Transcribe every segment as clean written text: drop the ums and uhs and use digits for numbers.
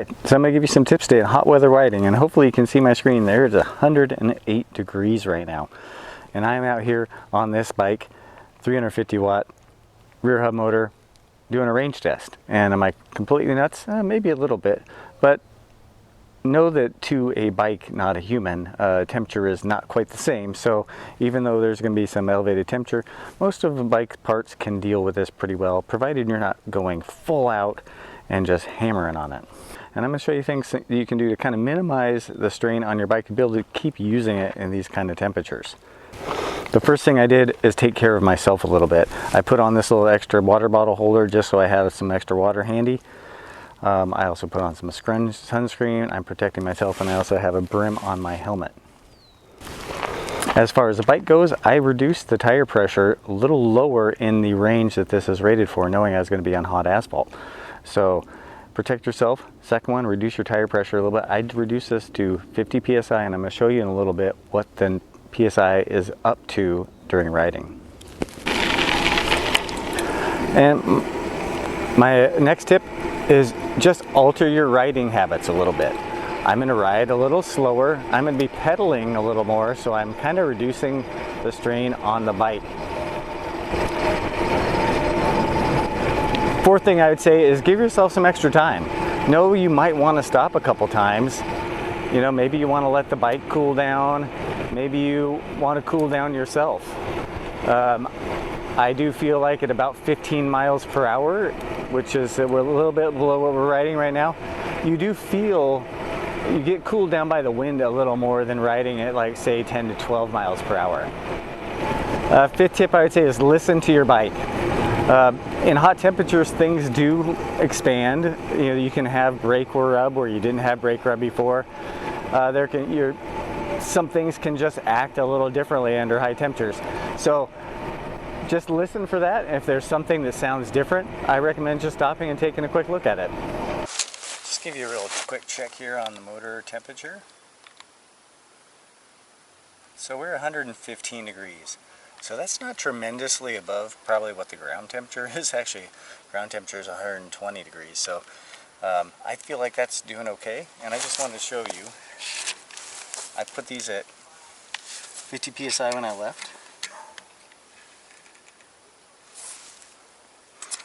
So I'm going to give you some tips today on hot weather riding, and hopefully you can see my screen there. It's 108 degrees right now, and I'm out here on this bike, 350 watt rear hub motor, doing a range test. And am I completely nuts? Maybe a little bit, but know that to a bike, not a human, temperature is not quite the same. So even though there's going to be some elevated temperature, most of the bike parts can deal with this pretty well, provided you're not going full out and just hammering on it. And I'm going to show you things that you can do to kind of minimize the strain on your bike and be able to keep using it in these kind of temperatures. The first thing I did is take care of myself a little bit. I put on this little extra water bottle holder just so I have some extra water handy. I also put on some sunscreen. I'm protecting myself, and I also have a brim on my helmet. As far as the bike goes, I reduced the tire pressure a little lower in the range that this is rated for, knowing I was going to be on hot asphalt. So protect yourself. Second one, reduce your tire pressure a little bit. I'd reduce this to 50 psi, and I'm going to show you in a little bit what the psi is up to during riding. And my next tip is just alter your riding habits a little bit. I'm going to ride a little slower. I'm going to be pedaling a little more, so I'm kind of reducing the strain on the bike. Fourth thing I would say is give yourself some extra time. Know you might want to stop a couple times. You know, maybe you want to let the bike cool down. Maybe you want to cool down yourself. I do feel like at about 15 miles per hour, which is we're a little bit below what we're riding right now, you do feel you get cooled down by the wind a little more than riding at like say 10 to 12 miles per hour. Fifth tip I would say is listen to your bike. In hot temperatures, things do expand. You know, you can have brake rub where you didn't have brake rub before. Some things can just act a little differently under high temperatures. So just listen for that. If there's something that sounds different, I recommend just stopping and taking a quick look at it. Just give you a real quick check here on the motor temperature. So we're 115 degrees. So that's not tremendously above probably what the ground temperature is. Actually, ground temperature is 120 degrees. So I feel like that's doing okay. And I just wanted to show you, I put these at 50 psi when I left.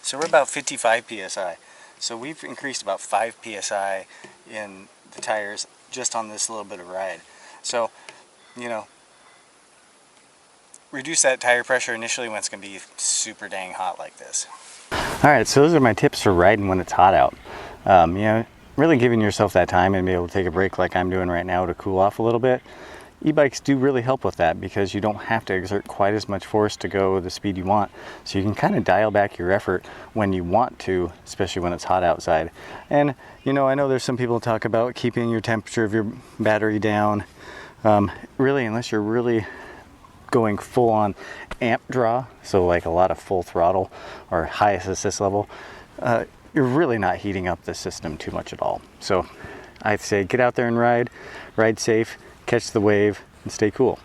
So we're about 55 psi. So we've increased about 5 psi in the tires just on this little bit of ride. So, you know, reduce that tire pressure initially when it's going to be super dang hot like this. Alright, so those are my tips for riding when it's hot out. You know, really giving yourself that time and be able to take a break like I'm doing right now to cool off a little bit. E-bikes do really help with that because you don't have to exert quite as much force to go the speed you want. So you can kind of dial back your effort when you want to, especially when it's hot outside. And you know, I know there's some people talk about keeping your temperature of your battery down. Really, unless you're really going full on amp draw, so like a lot of full throttle or highest assist level, you're really not heating up the system too much at all. So I'd say get out there and ride safe, catch the wave, and stay cool.